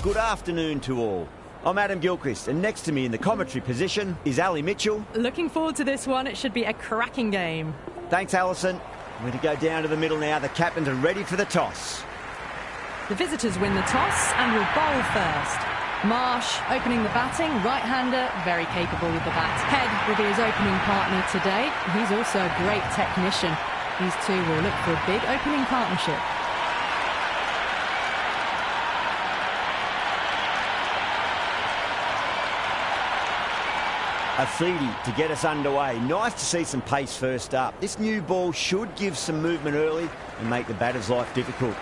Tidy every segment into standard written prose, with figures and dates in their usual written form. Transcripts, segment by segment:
good afternoon to all. I'm Adam Gilchrist, and next to me in the commentary position is Ali Mitchell. Looking forward to this one. It should be a cracking game. Thanks, Alison. We're to go down to the middle now. The captains are ready for the toss. The visitors win the toss and will bowl first. Marsh opening the batting, right-hander, very capable with the bat. Head will be his opening partner today. He's also a great technician. These two will look for a big opening partnership. Afidi to get us underway. Nice to see some pace first up. This new ball should give some movement early and make the batter's life difficult.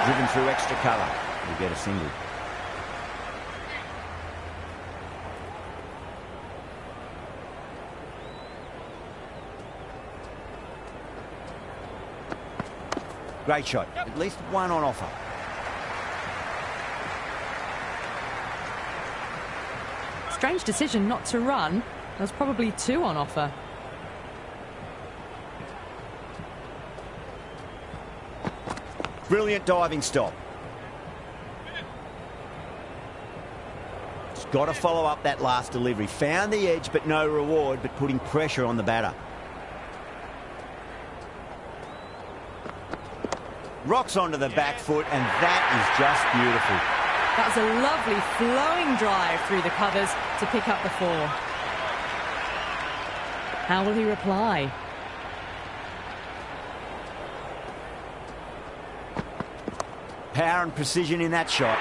Driven through extra cover. We get a single. Great shot. At least one on offer. Strange decision not to run. There's probably two on offer. Brilliant diving stop. Just got to follow up that last delivery. Found the edge, but no reward, but putting pressure on the batter. Rocks onto the back foot, and that is just beautiful. That was a lovely flowing drive through the covers to pick up the 4. How will he reply? Power and precision in that shot.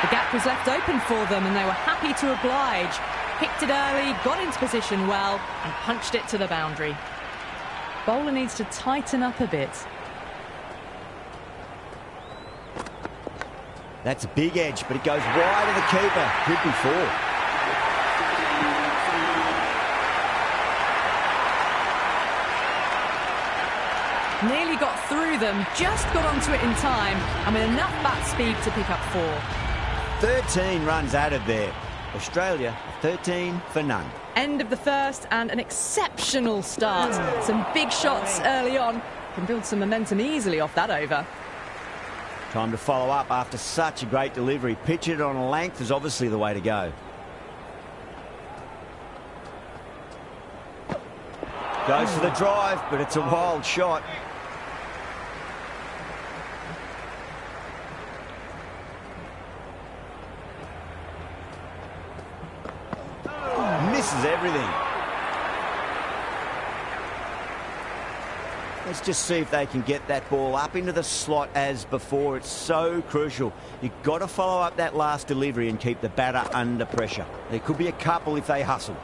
The gap was left open for them and they were happy to oblige. Picked it early, got into position well and punched it to the boundary. Bowler needs to tighten up a bit. That's a big edge, but it goes wide of the keeper. Could be 4. Nearly got through them, just got onto it in time, and with enough bat speed to pick up 4. 13 runs added there. Australia, 13 for none. End of the first, and an exceptional start. Some big shots early on. Can build some momentum easily off that over. Time to follow up after such a great delivery. Pitch it on a length is obviously the way to go. Goes for the drive, but it's a wild shot. Misses everything. Let's just see if they can get that ball up into the slot as before. It's so crucial. You've got to follow up that last delivery and keep the batter under pressure. There could be a couple if they hustle.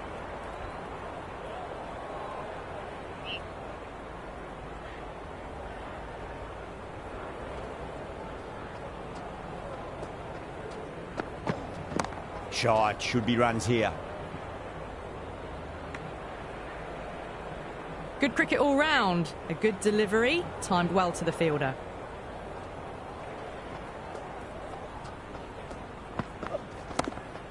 Shot. Should be runs here. Good cricket all round. A good delivery, timed well to the fielder.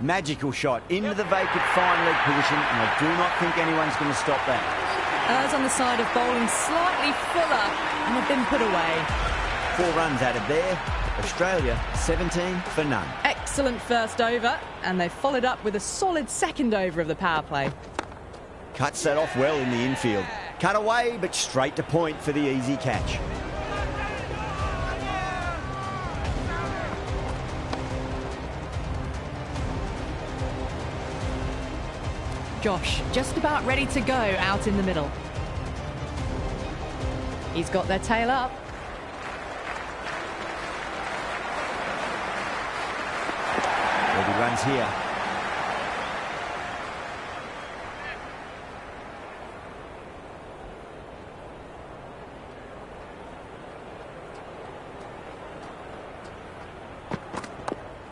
Magical shot into the vacant fine leg position, and I do not think anyone's going to stop that. Errs on the side of bowling slightly fuller and have been put away. 4 runs added there. Australia 17 for none. Excellent first over, and they followed up with a solid second over of the power play. Cuts that off well in the infield. Cut away, but straight to point for the easy catch. Josh, just about ready to go out in the middle. He's got their tail up. He runs here.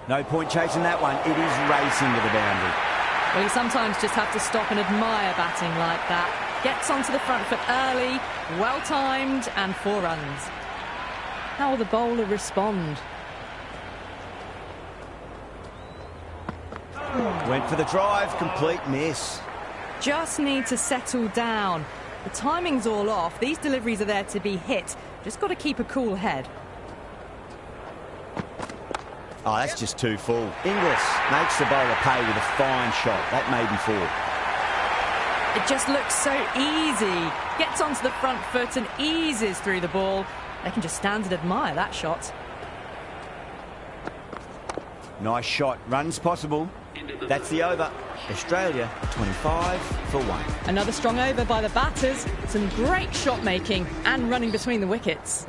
No point chasing that one. It is racing to the boundary. Well, you sometimes just have to stop and admire batting like that. Gets onto the front foot early, well-timed, and 4 runs. How will the bowler respond? Went for the drive, complete miss. Just need to settle down. The timing's all off. These deliveries are there to be hit. Just got to keep a cool head. Oh, that's just too full. Inglis makes the bowler pay with a fine shot. That may be 4. It just looks so easy. Gets onto the front foot and eases through the ball. They can just stand and admire that shot. Nice shot. Runs possible. That's the over. Australia 25 for 1. Another strong over by the batters. Some great shot making and running between the wickets.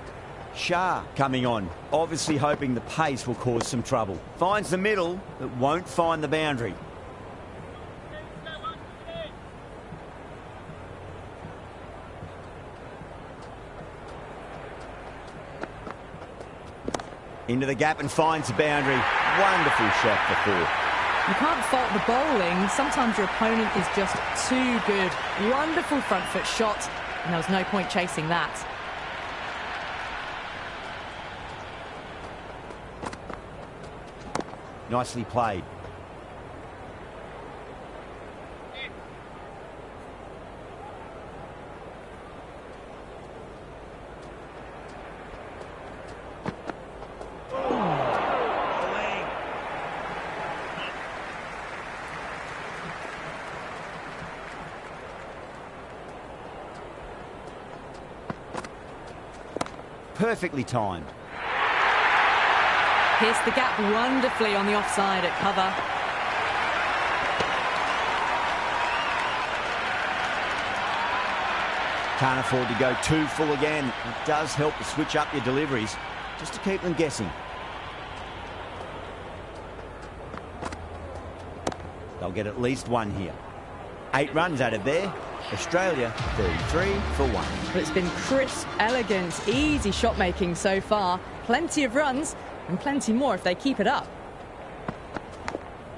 Shah coming on, obviously hoping the pace will cause some trouble. Finds the middle, but won't find the boundary. Into the gap and finds the boundary. Wonderful shot for 4. You can't fault the bowling. Sometimes your opponent is just too good. Wonderful front foot shot, and there was no point chasing that. Nicely played. Perfectly timed. Pierced the gap wonderfully on the offside at cover. Can't afford to go too full again. It does help to switch up your deliveries, just to keep them guessing. They'll get at least 1 here. 8 runs out of there. Australia 33 for 1. But it's been crisp, elegant, easy shot making so far. Plenty of runs and plenty more if they keep it up.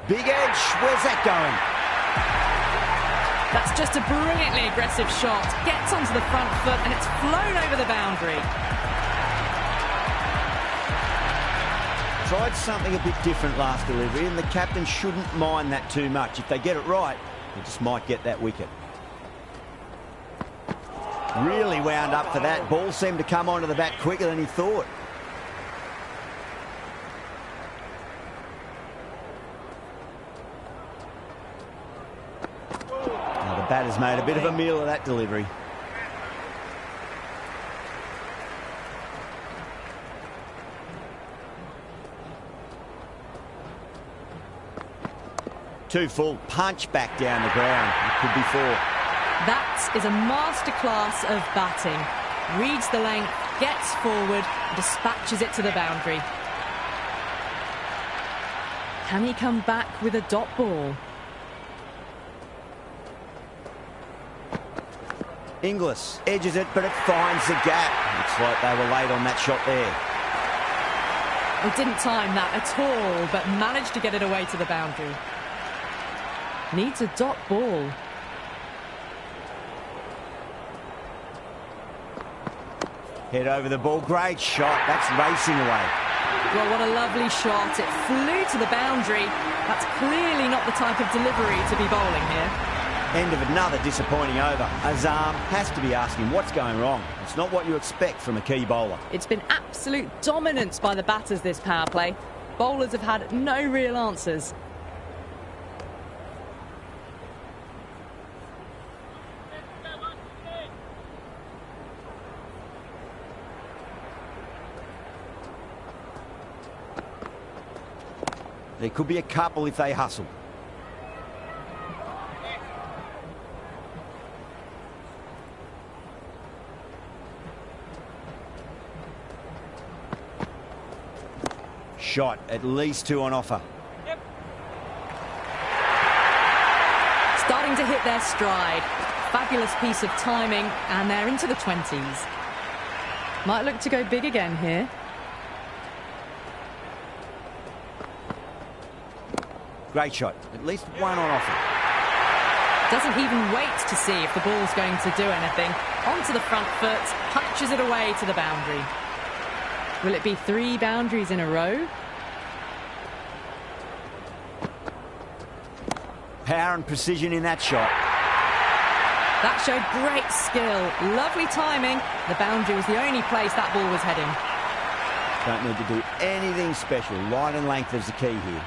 Big edge. Where's that going? That's just a brilliantly aggressive shot. Gets onto the front foot and it's flown over the boundary. Tried something a bit different last delivery, and the captain shouldn't mind that too much. If they get it right, they just might get that wicket. Really wound up for that. Ball seemed to come onto the bat quicker than he thought. Now the batter's made a bit of a meal of that delivery. Too full. Punch back down the ground. It could be 4. That is a masterclass of batting. Reads the length, gets forward, dispatches it to the boundary. Can he come back with a dot ball? Inglis edges it, but it finds the gap. Looks like they were late on that shot there. He didn't time that at all, but managed to get it away to the boundary. Needs a dot ball. Head over the ball. Great shot. That's racing away. Well, what a lovely shot. It flew to the boundary. That's clearly not the type of delivery to be bowling here. End of another disappointing over. Azam has to be asking what's going wrong. It's not what you expect from a key bowler. It's been absolute dominance by the batters this power play. Bowlers have had no real answers. There could be a couple if they hustle. Shot, at least 2 on offer. Yep. Starting to hit their stride. Fabulous piece of timing, and they're into the 20s. Might look to go big again here. Great shot. At least 1 on offer. Doesn't even wait to see if the ball's going to do anything. Onto the front foot, punches it away to the boundary. Will it be 3 boundaries in a row? Power and precision in that shot. That showed great skill. Lovely timing. The boundary was the only place that ball was heading. Don't need to do anything special. Line and length is the key here.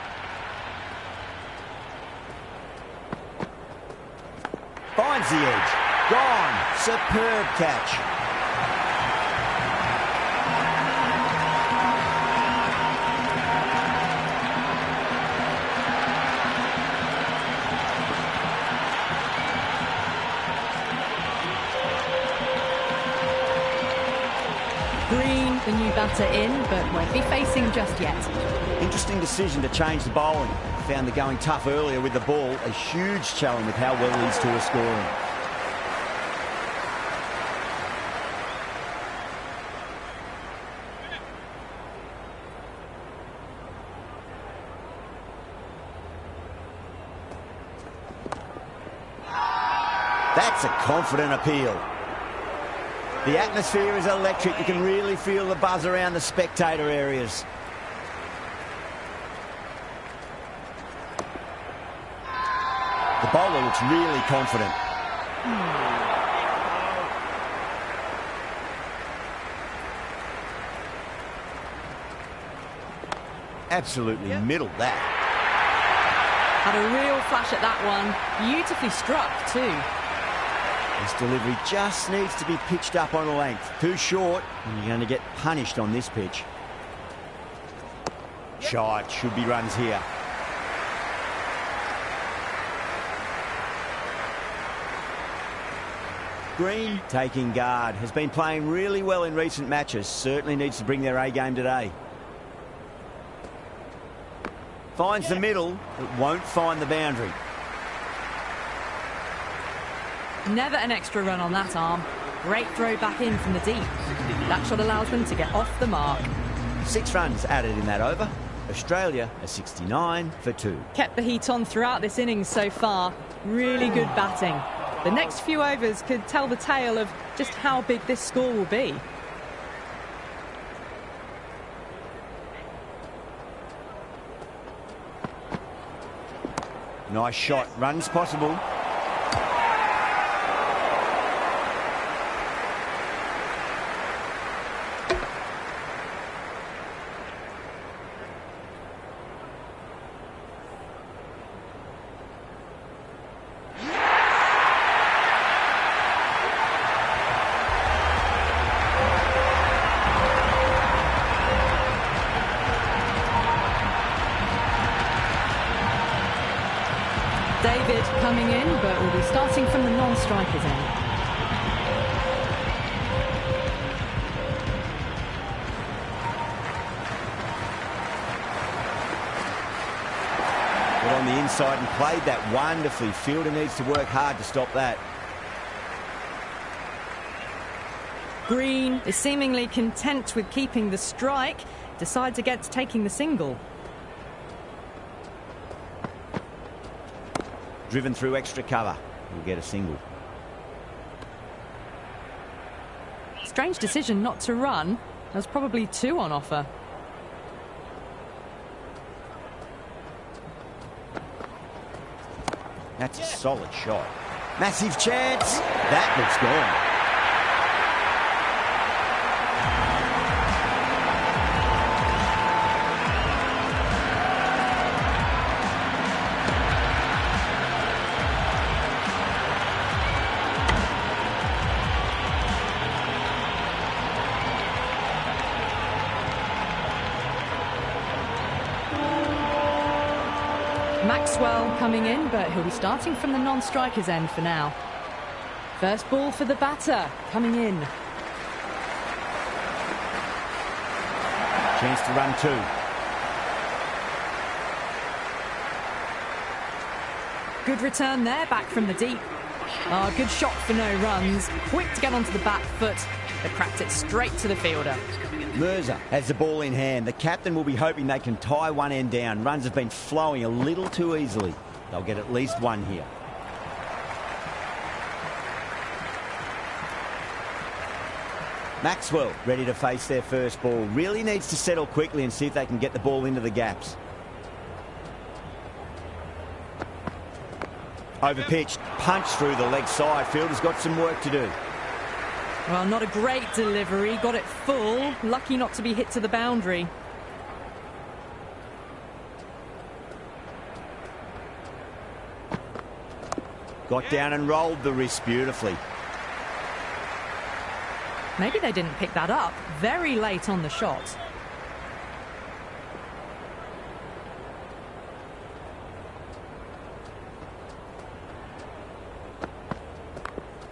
Finds the edge. Gone. Superb catch. Green, the new batter in, but won't be facing just yet. Interesting decision to change the bowling. Found the going tough earlier with the ball. A huge challenge with how well these two are scoring. That's a confident appeal. The atmosphere is electric. You can really feel the buzz around the spectator areas. The bowler looks really confident. Absolutely middled that. Had a real flash at that one. Beautifully struck too. This delivery just needs to be pitched up on a length. Too short, and you're going to get punished on this pitch. Shot. Should be runs here. Green taking guard. Has been playing really well in recent matches. Certainly needs to bring their A game today. Finds the middle, but won't find the boundary. Never an extra run on that arm. Great throw back in from the deep. That shot allows them to get off the mark. 6 runs added in that over. Australia a 69 for 2. Kept the heat on throughout this innings so far. Really good batting. The next few overs could tell the tale of just how big this score will be. Nice shot. Runs possible. David coming in, but will be starting from the non-strikers end. Got on the inside and played that wonderfully. Fielder needs to work hard to stop that. Green is seemingly content with keeping the strike, decides against taking the single. Driven through extra cover. We'll get a single. Strange decision not to run. There's probably 2 on offer. That's a solid shot. Massive chance. That looks gone. Maxwell coming in, but he'll be starting from the non-strikers end for now. First ball for the batter, coming in. Chance to run 2. Good return there, back from the deep. Oh, good shot for no runs. Quick to get onto the back foot, but cracked it straight to the fielder. Mirza has the ball in hand. The captain will be hoping they can tie one end down. Runs have been flowing a little too easily. They'll get at least 1 here. Maxwell ready to face their first ball. Really needs to settle quickly and see if they can get the ball into the gaps. Overpitched, punch through the leg side. Fielder's got some work to do. Well, not a great delivery. Got it full. Lucky not to be hit to the boundary. Got down and rolled the wrist beautifully. Maybe they didn't pick that up. Very late on the shot.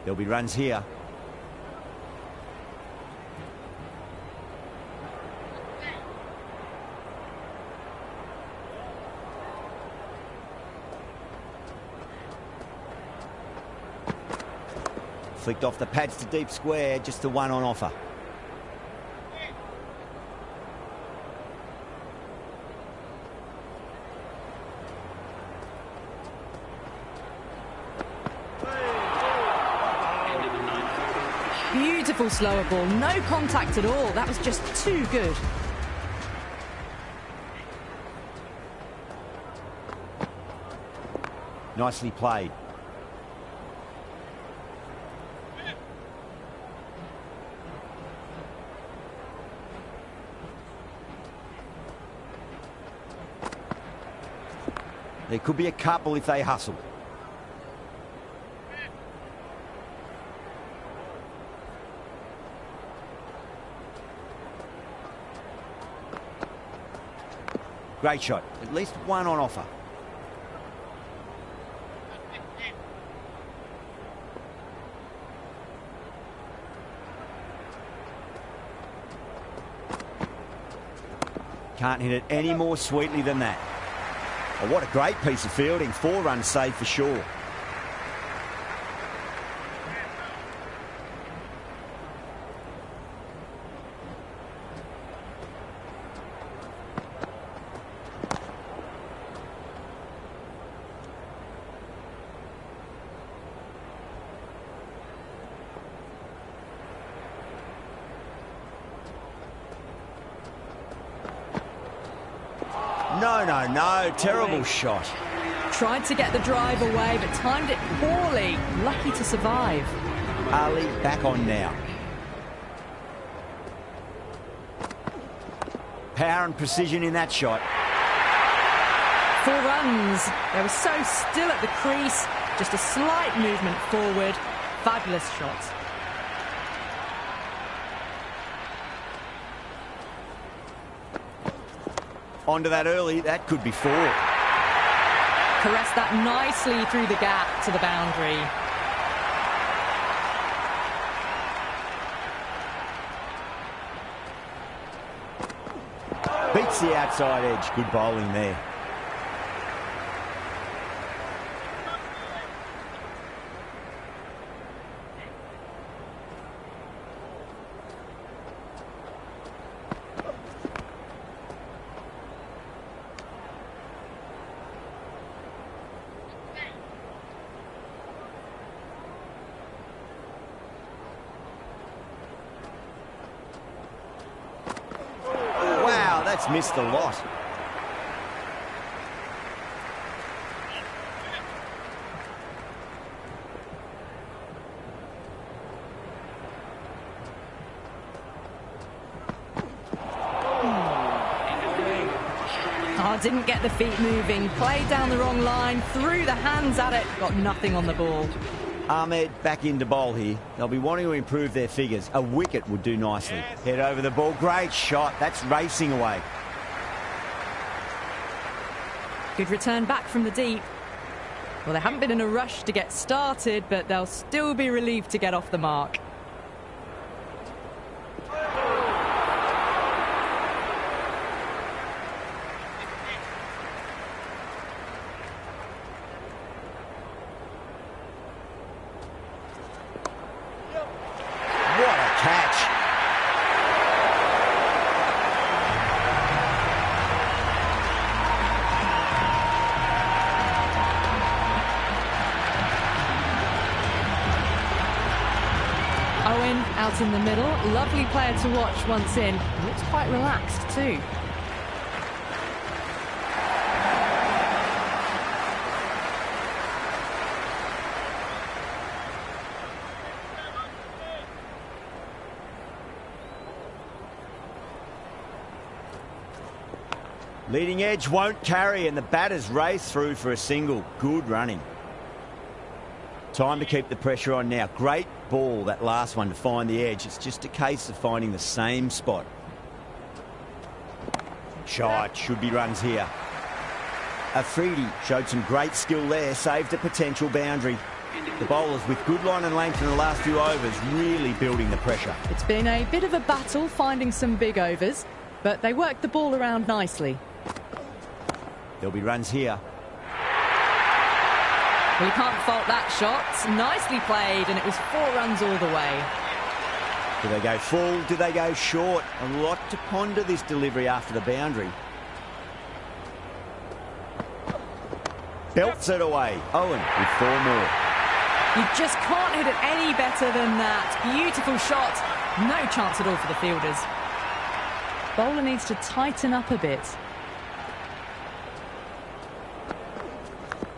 There'll be runs here. Flicked off the pads to deep square, just the one on offer. Beautiful slower ball, no contact at all. That was just too good. Nicely played. There could be a couple if they hustle. Great shot. At least one on offer. Can't hit it any more sweetly than that. Oh, what a great piece of fielding. 4 runs saved for sure. No, terrible shot. Tried to get the drive away, but timed it poorly. Lucky to survive. Ali back on now. Power and precision in that shot. 4 runs. They were so still at the crease. Just a slight movement forward. Fabulous shot. Onto that early, that could be 4. Caressed that nicely through the gap to the boundary. Beats the outside edge. Good bowling there. That's missed a lot. Oh, didn't get the feet moving. Played down the wrong line, threw the hands at it, got nothing on the ball. Ahmed back into bowl here. They'll be wanting to improve their figures. A wicket would do nicely. Head over the ball. Great shot. That's racing away. Good return back from the deep. Well, they haven't been in a rush to get started, but they'll still be relieved to get off the mark. Out in the middle, lovely player to watch once in. Looks quite relaxed too. Leading edge won't carry, and the batters race through for a single. Good running. Time to keep the pressure on now. Great ball, that last one, to find the edge. It's just a case of finding the same spot. Shot, should be runs here. Afridi showed some great skill there, saved a potential boundary. The bowlers with good line and length in the last few overs really building the pressure. It's been a bit of a battle finding some big overs, but they worked the ball around nicely. There'll be runs here. Well, you can't fault that shot. Nicely played, and it was 4 runs all the way. Do they go full? Do they go short? A lot to ponder this delivery after the boundary. Belts it away. Owen with 4 more. You just can't hit it any better than that. Beautiful shot. No chance at all for the fielders. Bowler needs to tighten up a bit.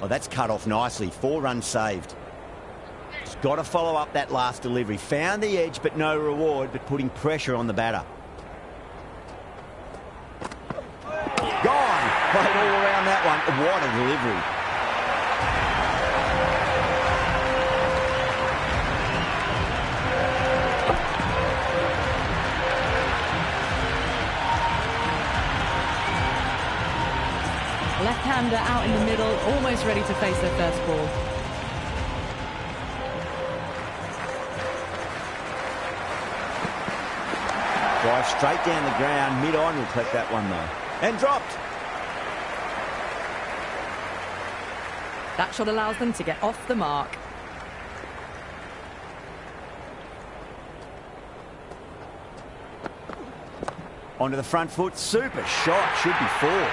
Oh, that's cut off nicely. 4 runs saved. He's got to follow up that last delivery. Found the edge, but no reward, but putting pressure on the batter. Gone. Played all around that one. What a delivery. Left-hander out in the middle, almost ready to face their first ball. Drive straight down the ground. Mid-on will collect that one though. And dropped. That shot allows them to get off the mark. Onto the front foot. Super shot. Should be 4.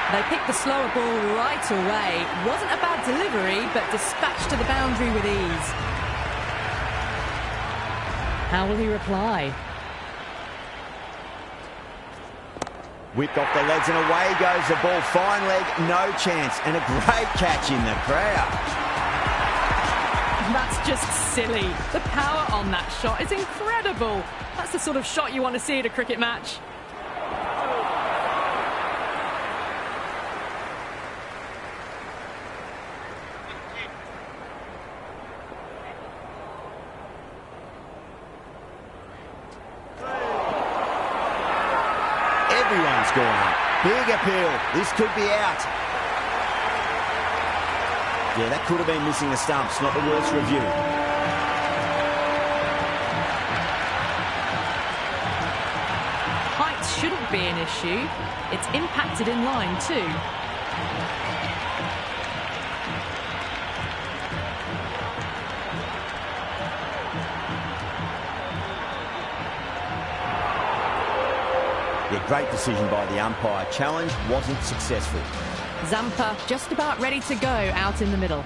They picked the slower ball right away. Wasn't a bad delivery, but dispatched to the boundary with ease. How will he reply? Whipped off the legs and away goes the ball. Fine leg, no chance. And a great catch in the crowd. That's just silly. The power on that shot is incredible. That's the sort of shot you want to see at a cricket match. Everyone's gone up. Big appeal. This could be out. Yeah, that could have been missing the stumps. Not the worst review. Height shouldn't be an issue. It's impacted in line too. Yeah, great decision by the umpire. Challenge wasn't successful. Zampa just about ready to go out in the middle.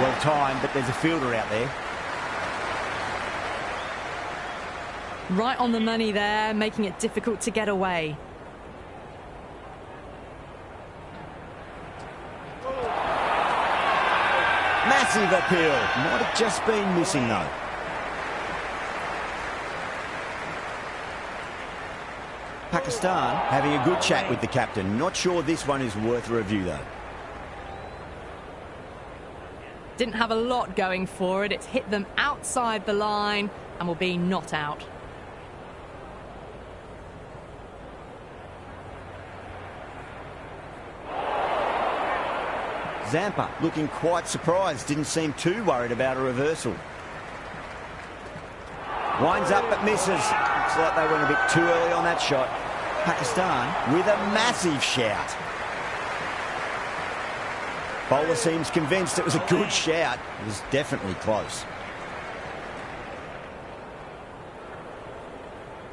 Well timed, but there's a fielder out there. Right on the money there, making it difficult to get away. Massive appeal. Might have just been missing though. Pakistan having a good chat with the captain. Not sure this one is worth a review though. Didn't have a lot going for it. It's hit them outside the line and will be not out. Zampa looking quite surprised. Didn't seem too worried about a reversal. Winds up but misses. Looks like they went a bit too early on that shot. Pakistan with a massive shout. Bowler seems convinced it was a good shout. It was definitely close.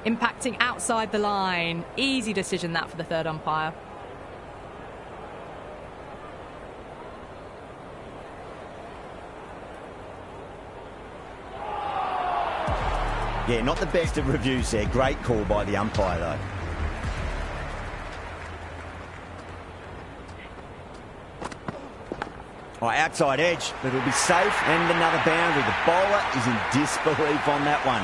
Impacting outside the line. Easy decision that for the third umpire. Yeah, not the best of reviews there. Great call by the umpire though. Oh, outside edge, but it'll be safe and another boundary. The bowler is in disbelief on that one.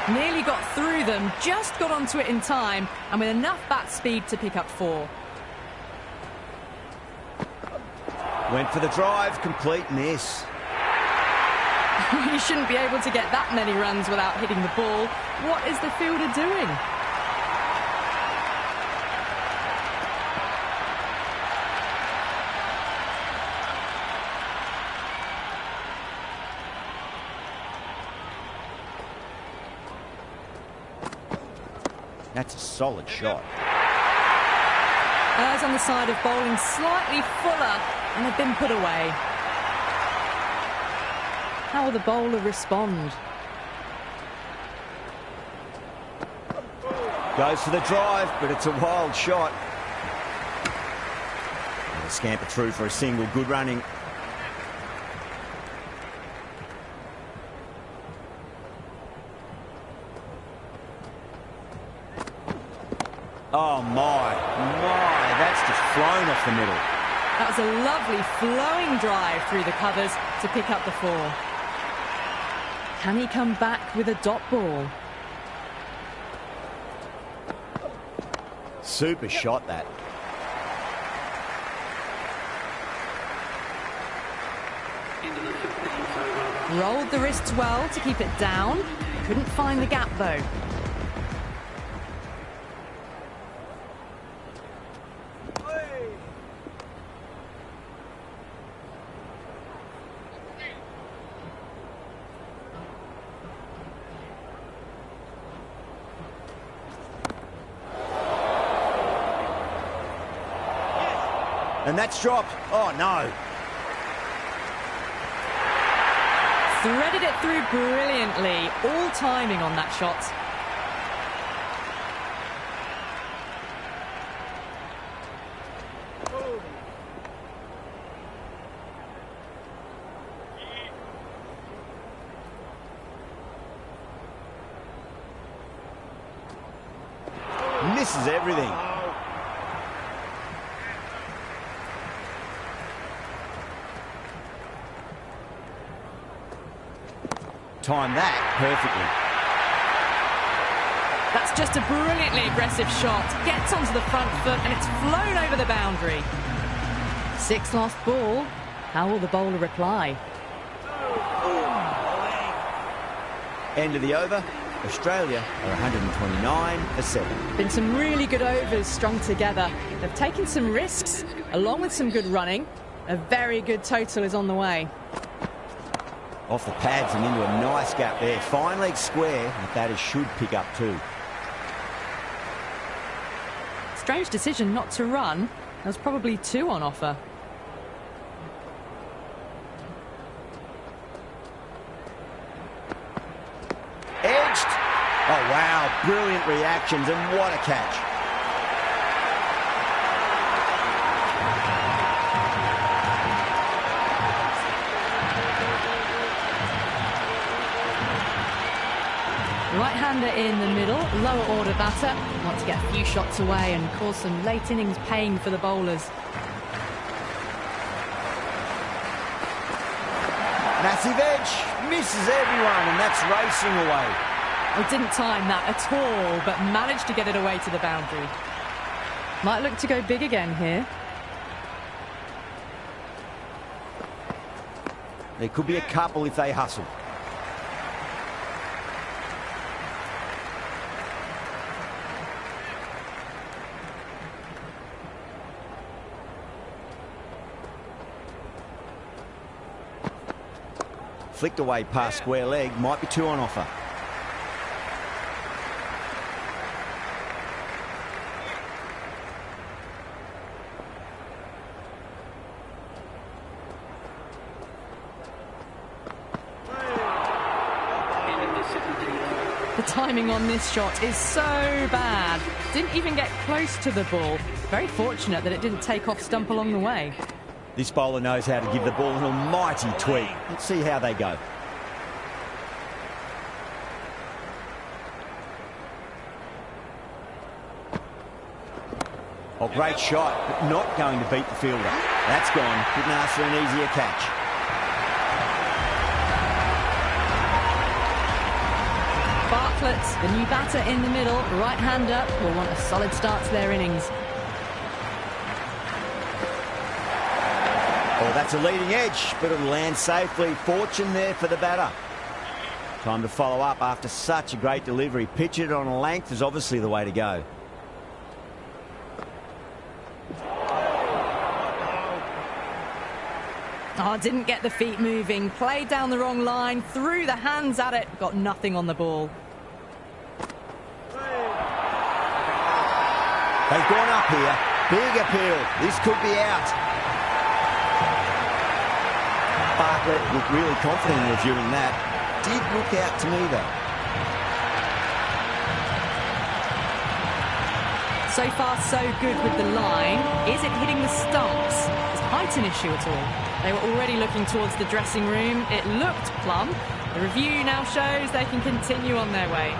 Nearly got through them, just got onto it in time, and with enough bat speed to pick up 4. Went for the drive, complete miss. You shouldn't be able to get that many runs without hitting the ball. What is the fielder doing? That's a solid shot. Eyes on the side of bowling slightly fuller, and they've been put away. How will the bowler respond? Goes for the drive, but it's a wild shot. And a scamper through for a single. Good running. Oh, my, that's just flown off the middle. That was a lovely flowing drive through the covers to pick up the 4. Can he come back with a dot ball? Super shot, that. Rolled the wrists well to keep it down. Couldn't find the gap, though. And that's dropped. Oh, no. Threaded it through brilliantly. All timing on that shot. Misses everything. Timed that perfectly. That's just a brilliantly aggressive shot. Gets onto the front foot and it's flown over the boundary. 6 lost ball. How will the bowler reply? End of the over. Australia are 129 for 7. Been some really good overs strung together. They've taken some risks along with some good running. A very good total is on the way. Off the pads and into a nice gap there. Fine leg square. The batters should pick up 2. Strange decision not to run. There was probably 2 on offer. Edged. Oh, wow. Brilliant reactions and what a catch. Right-hander in the middle, lower order batter. Want to get a few shots away and cause some late innings pain for the bowlers. Massive edge. Misses everyone and that's racing away. They didn't time that at all, but managed to get it away to the boundary. Might look to go big again here. There could be a couple if they hustle. Flicked away past square leg. Might be 2 on offer. The timing on this shot is so bad. Didn't even get close to the ball. Very fortunate that it didn't take off stump along the way. This bowler knows how to give the ball an almighty tweak. Let's see how they go. Oh, great shot, but not going to beat the fielder. That's gone. Couldn't ask for an easier catch. But Bartlett, the new batter in the middle, right-hander, will want a solid start to their innings. Oh, that's a leading edge, but it'll land safely. Fortune there for the batter. Time to follow up after such a great delivery. Pitch it on a length is obviously the way to go. Oh, didn't get the feet moving. Played down the wrong line. Threw the hands at it. Got nothing on the ball. They've gone up here. Big appeal. This could be out. Bartlett looked really confident in reviewing that. Did look out to me, though. So far, so good with the line. Is it hitting the stumps? Is height an issue at all? They were already looking towards the dressing room. It looked plumb. The review now shows they can continue on their way.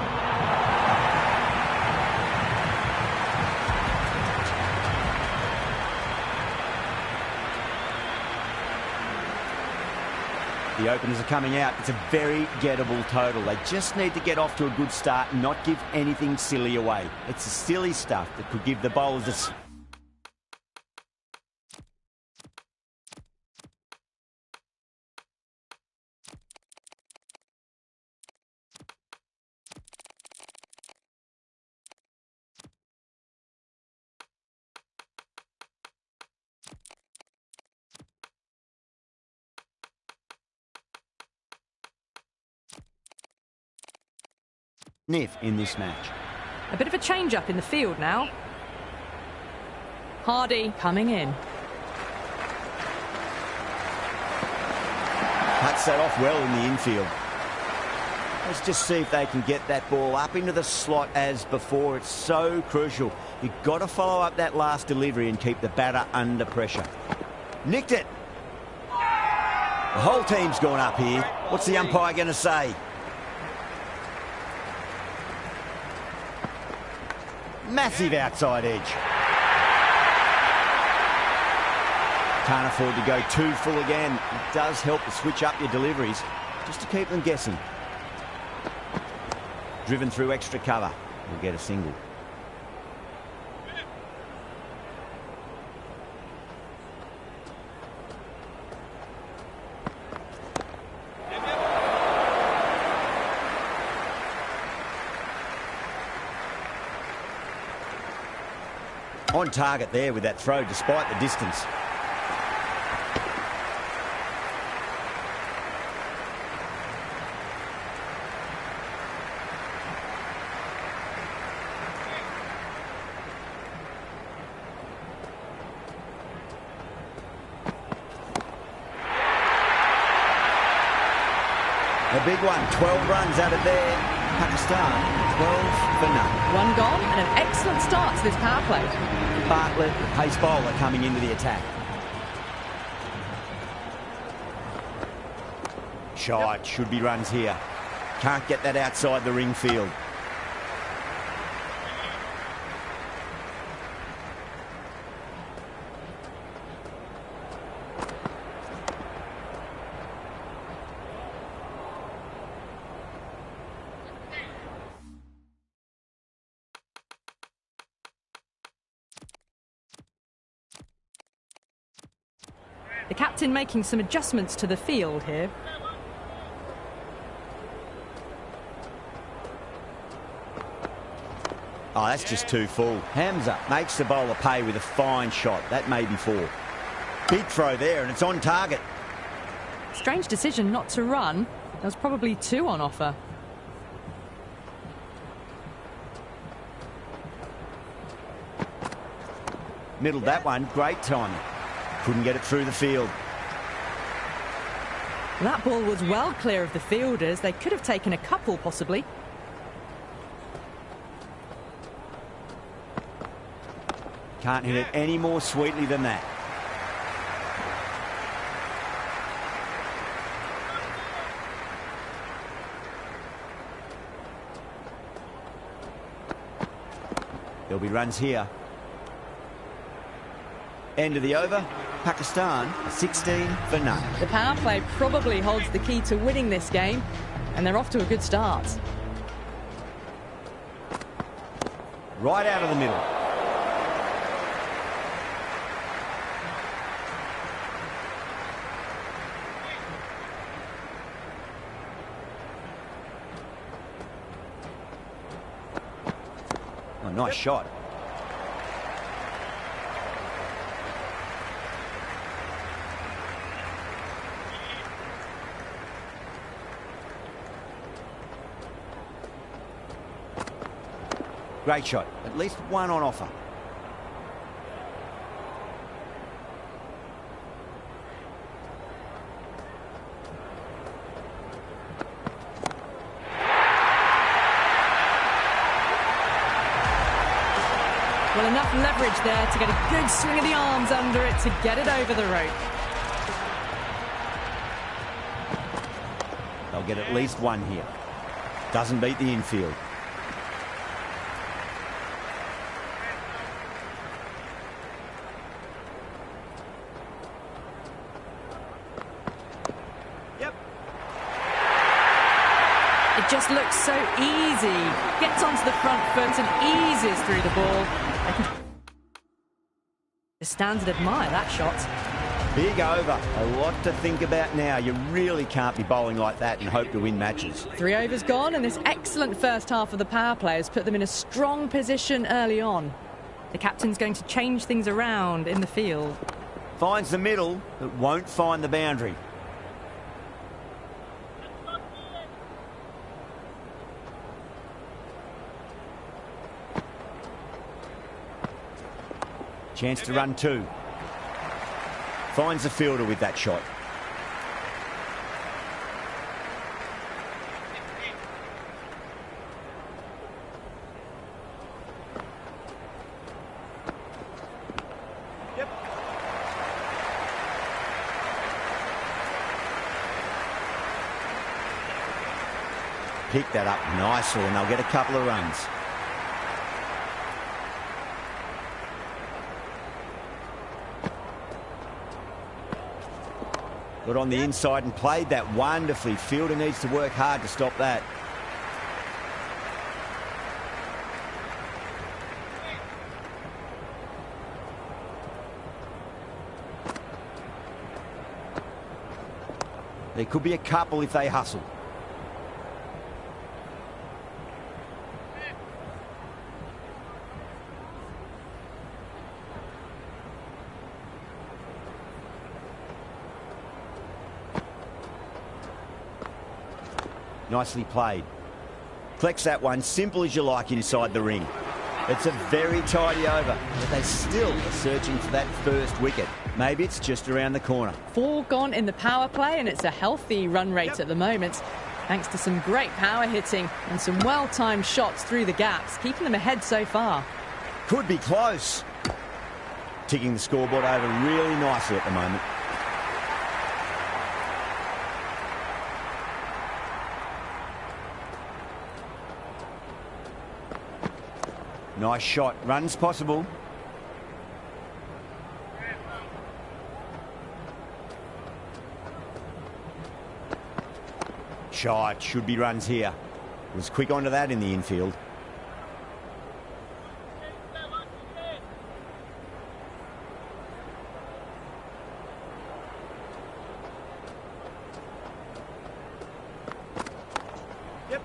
The openers are coming out. It's a very gettable total. They just need to get off to a good start and not give anything silly away. It's the silly stuff that could give the bowlers a... sniff in this match. A bit of a change-up in the field now. Hardy coming in. Cuts that off well in the infield. Let's just see if they can get that ball up into the slot as before. It's so crucial. You've got to follow up that last delivery and keep the batter under pressure. Nicked it. The whole team's gone up here. What's the umpire going to say? Massive outside edge. Can't afford to go too full again. It does help to switch up your deliveries just to keep them guessing. Driven through extra cover. We'll get a single. On target there with that throw despite the distance. A big one, 12 runs out of there. Pakistan, 12 for none. One gone and an excellent start to this power play. Bartlett, the pace bowler, coming into the attack. Shot, should be runs here. Can't get that outside the ring field. The captain making some adjustments to the field here. Oh, that's just too full. Hamza makes the bowler pay with a fine shot. That may be four. Big throw there, and it's on target. Strange decision not to run. There was probably two on offer. Middled that one. Great timing. Couldn't get it through the field. That ball was well clear of the fielders. They could have taken a couple, possibly. Can't hit it any more sweetly than that. There'll be runs here. End of the over. Pakistan 16 for none. The power play probably holds the key to winning this game, and they're off to a good start. Right out of the middle. Oh, nice shot. Great shot. At least one on offer. Well, enough leverage there to get a good swing of the arms under it to get it over the rope. They'll get at least one here. Doesn't beat the infield. It just looks so easy. Gets onto the front foot and eases through the ball. The stands and admire that shot. Big over. A lot to think about now. You really can't be bowling like that and hope to win matches. 3 overs gone, and this excellent first half of the power play has put them in a strong position early on. The captain's going to change things around in the field. Finds the middle, but won't find the boundary. Chance to run 2. Finds the fielder with that shot. Yep. Pick that up nicely and they'll get a couple of runs. Got on the inside and played that wonderfully. Fielder needs to work hard to stop that. There could be a couple if they hustle. Nicely played. Collects that one, simple as you like inside the ring. It's a very tidy over, but they still are searching for that first wicket. Maybe it's just around the corner. 4 gone in the power play, and it's a healthy run rate at the moment, thanks to some great power hitting and some well-timed shots through the gaps, keeping them ahead so far. Could be close. Ticking the scoreboard over really nicely at the moment. Nice shot. Runs possible. Shot. Should be runs here. Was quick onto that in the infield. Yep.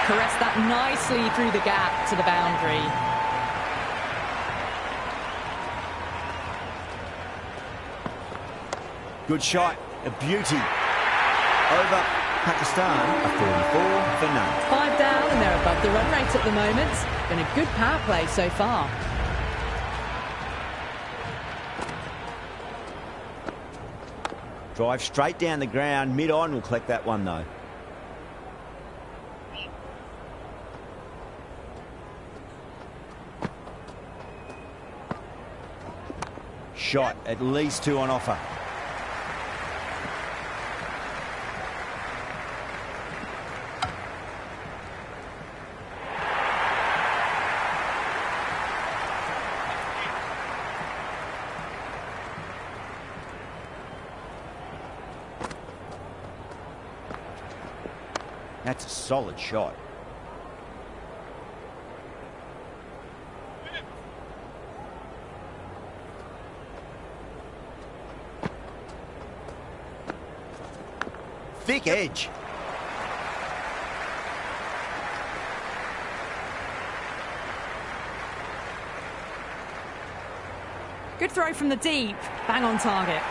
Caressed that nicely through the gap to the boundary. Good shot. A beauty. Over Pakistan, a 44 for none. 5 down, and they're above the run rate at the moment. Been a good power play so far. Drive straight down the ground. Mid-on will collect that one, though. Shot. At least 2 on offer. That's a solid shot. Thick edge. Good throw from the deep. Bang on target.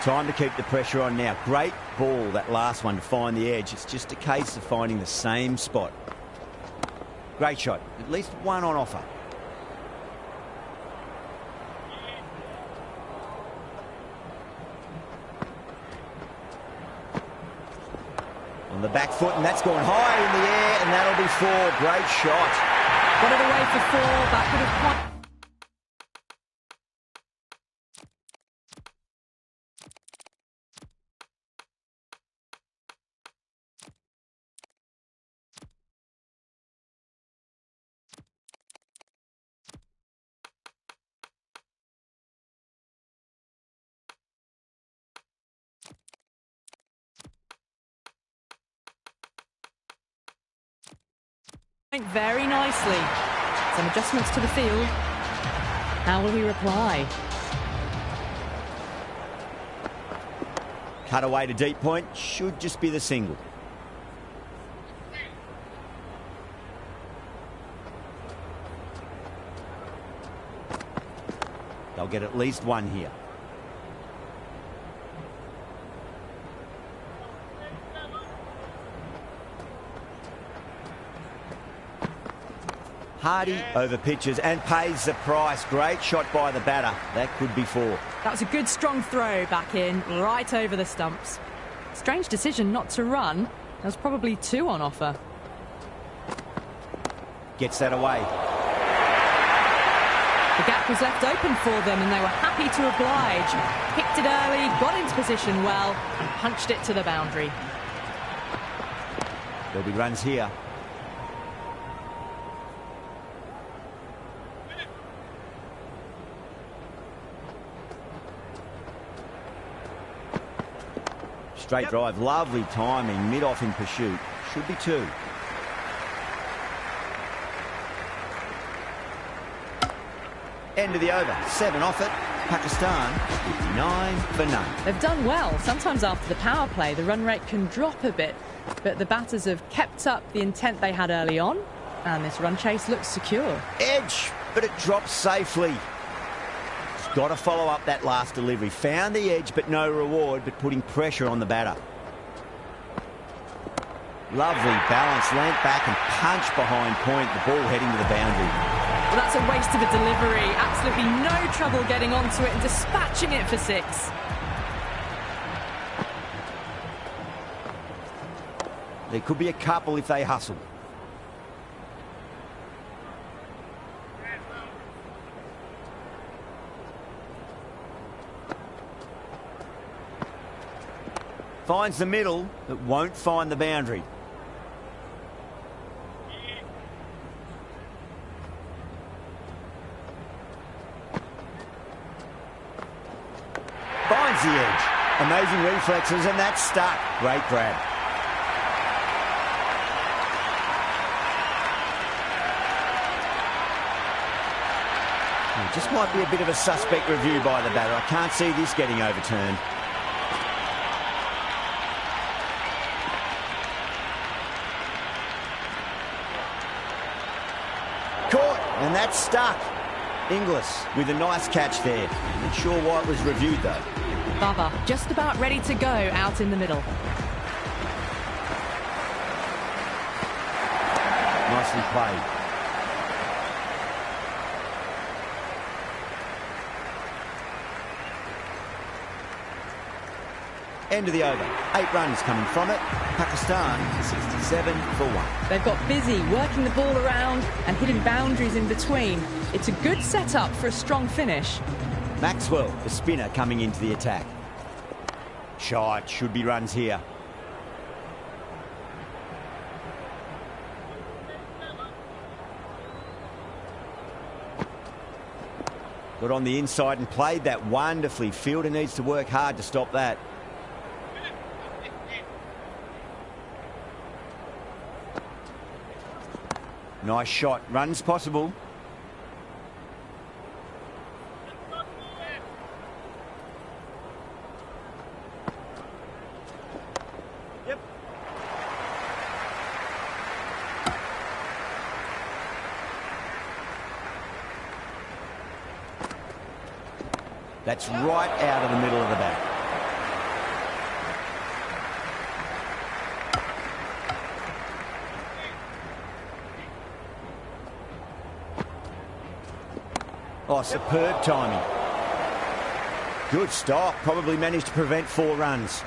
Time to keep the pressure on now. Great ball, that last one, to find the edge. It's just a case of finding the same spot. Great shot. At least one on offer. On the back foot, and that's gone high in the air, and that'll be 4. Great shot. Got it away for 4. That could have... Very nicely. Some adjustments to the field. How will he reply? Cut away to deep point. Should just be the single. They'll get at least one here. Hardy over pitches and pays the price. Great shot by the batter. That could be 4. That was a good strong throw back in, right over the stumps. Strange decision not to run. There's probably 2 on offer. Gets that away. The gap was left open for them and they were happy to oblige. Picked it early, got into position well, and punched it to the boundary. There'll be runs here. Straight drive, lovely timing, mid-off in pursuit. Should be 2. End of the over, 7 off it. Pakistan, 59 for none. They've done well. Sometimes after the power play, the run rate can drop a bit, but the batters have kept up the intent they had early on, and this run chase looks secure. Edge, but it drops safely. Got to follow up that last delivery. Found the edge, but no reward, but putting pressure on the batter. Lovely balance, leant back and punched behind point. The ball heading to the boundary. Well, that's a waste of a delivery. Absolutely no trouble getting onto it and dispatching it for 6. There could be a couple if they hustle. Finds the middle, but won't find the boundary. Finds the edge. Amazing reflexes, and that's stuck. Great grab. It just might be a bit of a suspect review by the batter. I can't see this getting overturned. And that's stuck. Inglis with a nice catch there. Not sure why it was reviewed though. Baba just about ready to go out in the middle. Nicely played. End of the over. 8 runs coming from it. Pakistan 67 for 1. They've got busy working the ball around and hitting boundaries in between. It's a good setup for a strong finish. Maxwell, the spinner, coming into the attack. Shot, should be runs here. Got on the inside and played that wonderfully. Fielder needs to work hard to stop that. Nice shot. Run's possible. Yep. That's right out of the middle of the bat. Oh, superb timing. Good stop. Probably managed to prevent 4 runs.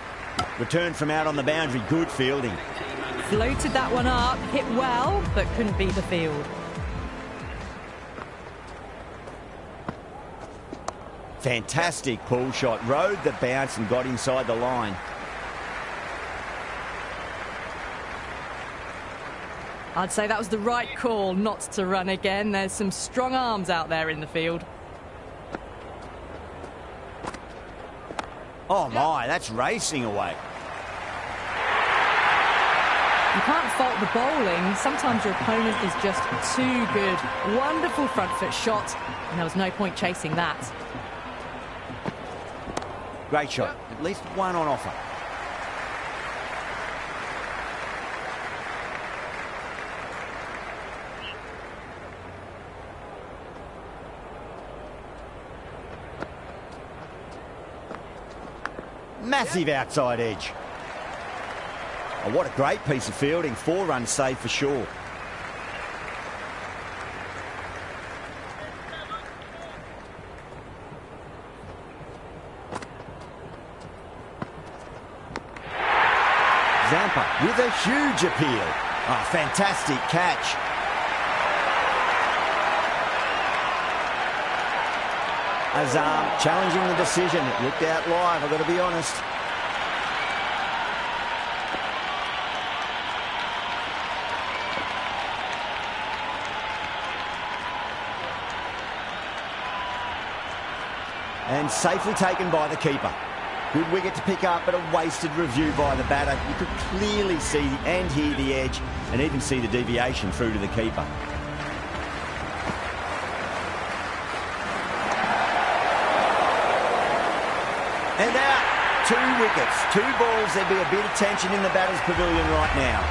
Return from out on the boundary. Good fielding. Floated that one up, hit well, but couldn't beat the field. Fantastic pull shot. Rode the bounce and got inside the line. I'd say that was the right call not to run again. There's some strong arms out there in the field. Oh my, that's racing away. You can't fault the bowling. Sometimes your opponent is just too good. Wonderful front foot shot, and there was no point chasing that. Great shot. At least one on offer. Massive outside edge. Oh, what a great piece of fielding. 4 runs saved for sure. Zampa with a huge appeal. Oh, fantastic catch. Azam challenging the decision. It looked out live, I've got to be honest. And safely taken by the keeper. Good wicket to pick up, but a wasted review by the batter. You could clearly see and hear the edge and even see the deviation through to the keeper. And out, 2 wickets, 2 balls. There'd be a bit of tension in the batter's pavilion right now.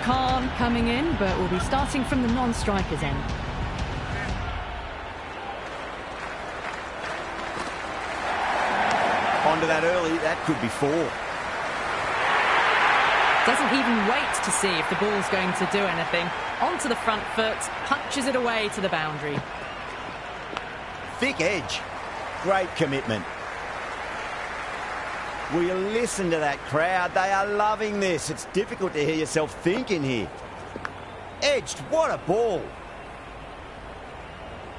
Khan coming in, but will be starting from the non-strikers end. Onto that early, that could be 4. Doesn't even wait to see if the ball's going to do anything. Onto the front foot, punches it away to the boundary. Thick edge. Great commitment. Will you listen to that crowd? They are loving this. It's difficult to hear yourself thinking here. Edged, what a ball.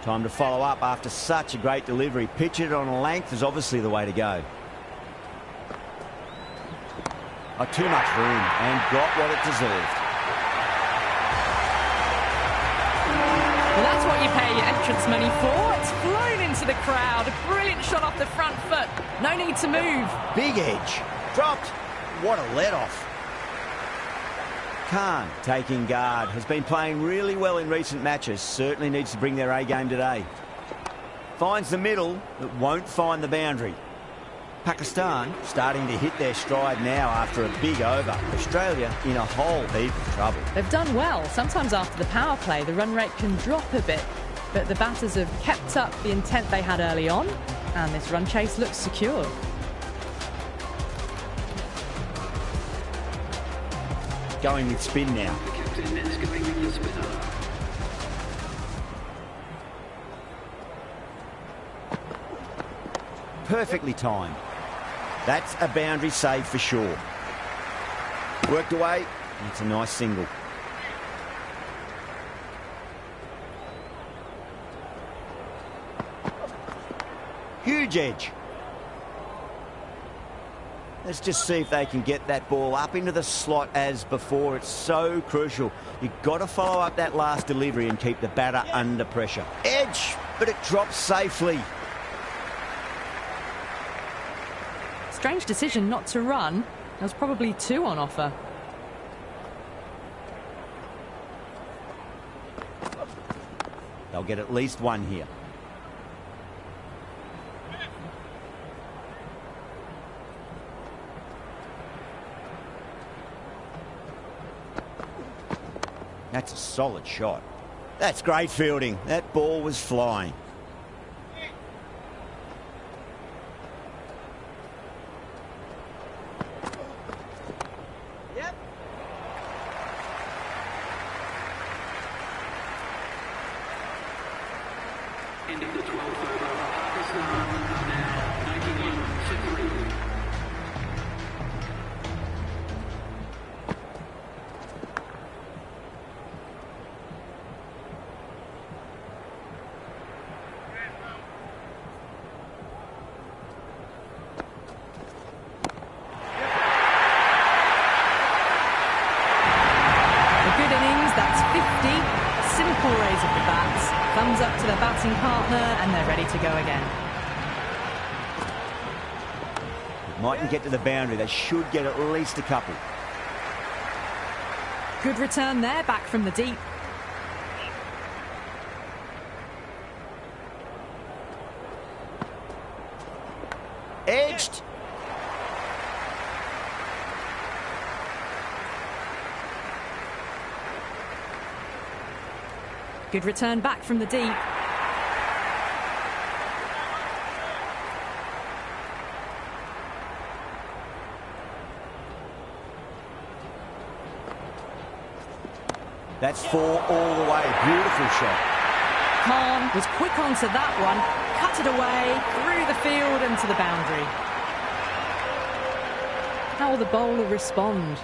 Time to follow up after such a great delivery. Pitch it on a length is obviously the way to go. Oh, too much room and got what it deserved. Well, that's what you pay your entrance money for. It's flown into the crowd. A brilliant shot off the front foot. No need to move. Big edge. Dropped. What a let-off. Khan taking guard. Has been playing really well in recent matches. Certainly needs to bring their A-game today. Finds the middle, but won't find the boundary. Pakistan starting to hit their stride now after a big over. Australia in a whole heap of trouble. They've done well. Sometimes after the power play, the run rate can drop a bit, but the batters have kept up the intent they had early on, and this run chase looks secure. Going with spin now. Perfectly timed. That's a boundary save for sure. Worked away, and it's a nice single. Huge edge. Let's just see if they can get that ball up into the slot as before. It's so crucial. You've got to follow up that last delivery and keep the batter under pressure. Edge, but it drops safely. Strange decision not to run. There was probably 2 on offer. They'll get at least 1 here. That's a solid shot. That's great fielding. That ball was flying. Yep. End of the 12th over. Pakistan now 91 for 3. Simple raise of the bats, thumbs up to their batting partner, and they're ready to go again. Mightn't get to the boundary. They should get at least a couple. Good return there, back from the deep. Edged. Good return back from the deep. That's 4 all the way. Beautiful shot. Khan was quick onto that one, cut it away, through the field and to the boundary. How will the bowler respond?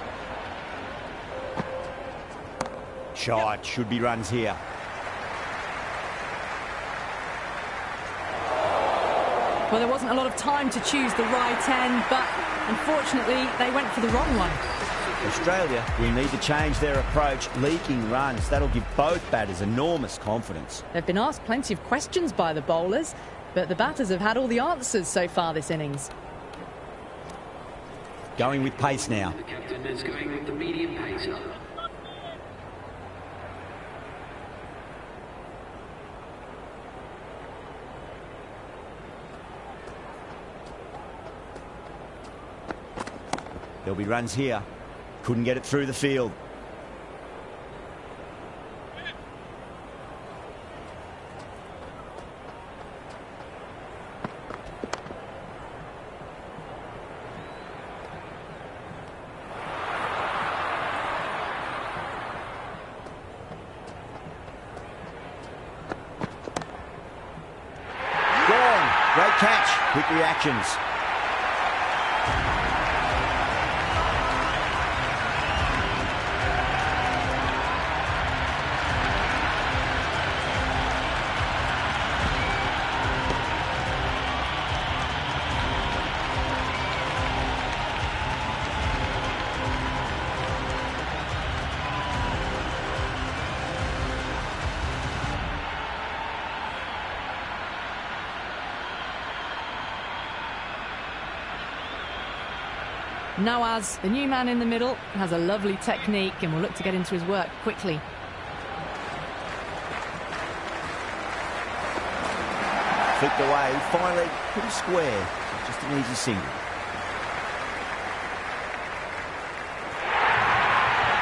Shot. Should be runs here. Well, there wasn't a lot of time to choose the right end, but unfortunately they went for the wrong one. Australia will need to change their approach, leaking runs. That'll give both batters enormous confidence. They've been asked plenty of questions by the bowlers, but the batters have had all the answers so far this innings. Going with pace now. The captain is going with the medium pacer. There'll be runs here. Couldn't get it through the field. Gone. Great catch. Quick reactions. Nawaz, the new man in the middle, has a lovely technique and will look to get into his work quickly. Flicked away, finally pretty square. Just an easy single.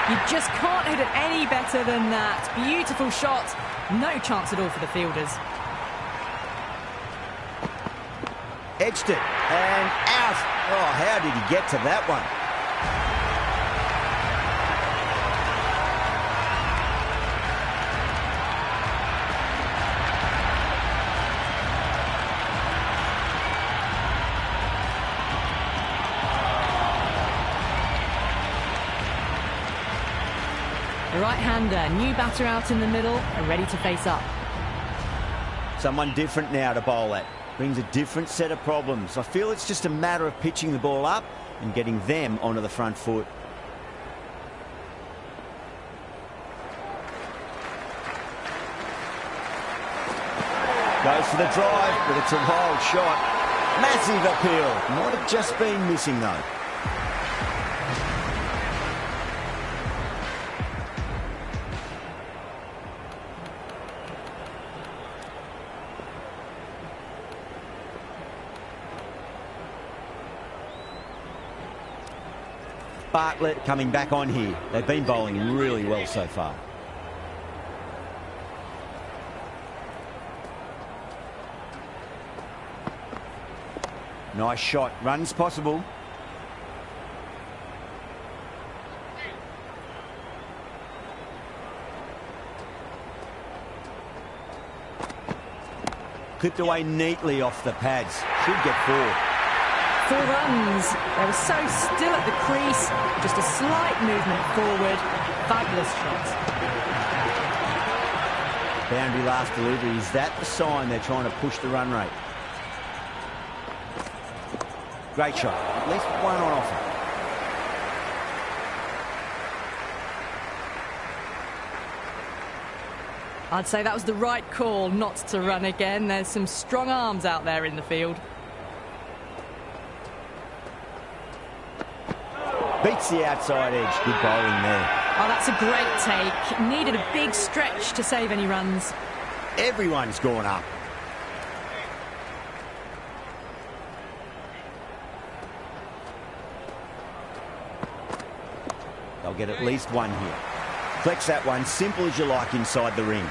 You just can't hit it any better than that. Beautiful shot. No chance at all for the fielders. Edged it and out. Oh, how did he get to that one? The right-hander, new batter out in the middle, and ready to face up. Someone different now to bowl at. Brings a different set of problems. I feel it's just a matter of pitching the ball up and getting them onto the front foot. Goes for the drive, but it's a wild shot. Massive appeal. Might have just been missing, though. Bartlett coming back on here. They've been bowling really well so far. Nice shot. Runs possible. Clipped away neatly off the pads. Should get 4. 4 runs. They were so still at the crease. Just a slight movement forward. Fabulous shot. Boundary last delivery. Is that the sign they're trying to push the run rate? Great shot. At least one on offer. I'd say that was the right call not to run again. There's some strong arms out there in the field. Beats the outside edge. Good bowling there. Oh, that's a great take. Needed a big stretch to save any runs. Everyone's gone up. They'll get at least one here. Flex that one, simple as you like inside the ring.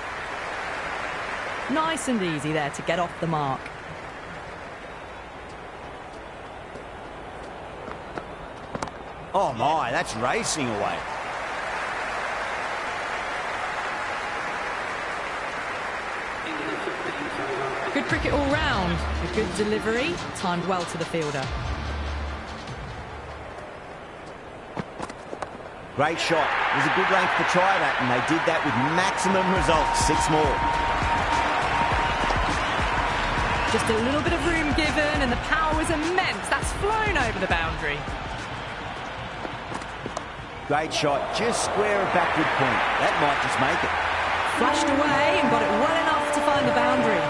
Nice and easy there to get off the mark. Oh my, that's racing away. Good cricket all round. A good delivery, timed well to the fielder. Great shot. There's a good length to try that, and they did that with maximum results. 6 more. Just a little bit of room given, and the power was immense. That's flown over the boundary. Great shot. Just square of backward point. That might just make it. Flashed away and got it well enough to find the boundary.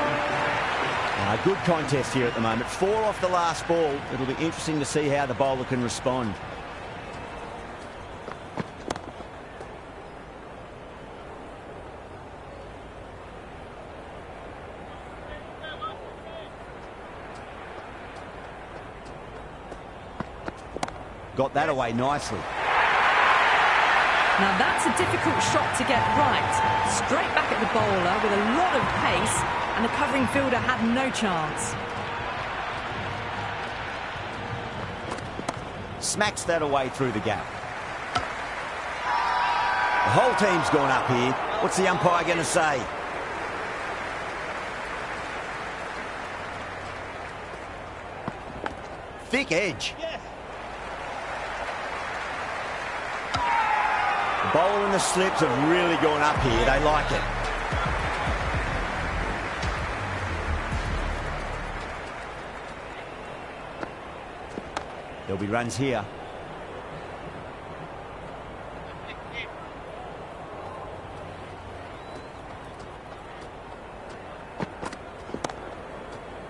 Good contest here at the moment. 4 off the last ball. It'll be interesting to see how the bowler can respond. Got that away nicely. Now that's a difficult shot to get right. Straight back at the bowler with a lot of pace, and the covering fielder had no chance. Smacks that away through the gap. The whole team's gone up here. What's the umpire going to say? Thick edge. The bowler and the slips have really gone up here. They like it. There'll be runs here.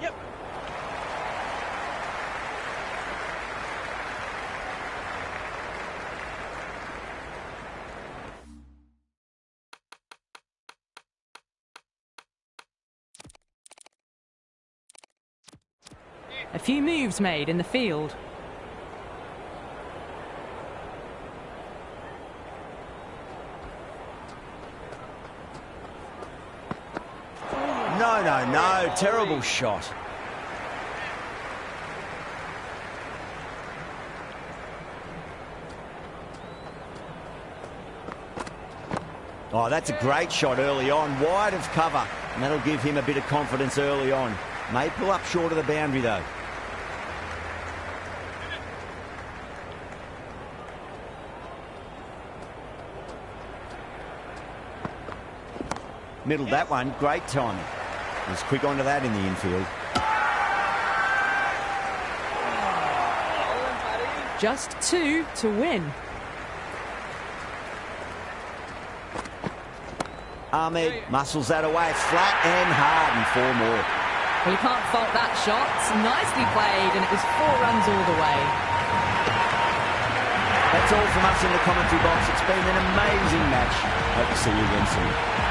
Yep. A few moves made in the field. No. Terrible shot. Oh, that's a great shot early on. Wide of cover. And that'll give him a bit of confidence early on. May pull up short of the boundary, though. Middled that one. Great timing. Was quick onto that in the infield. just 2 to win. Ahmed muscles that away. It's flat and hard and 4 more. Well, you can't fault that shot. Nicely played, and it was 4 runs all the way. That's all from us in the commentary box. It's been an amazing match. Hope to see you again soon.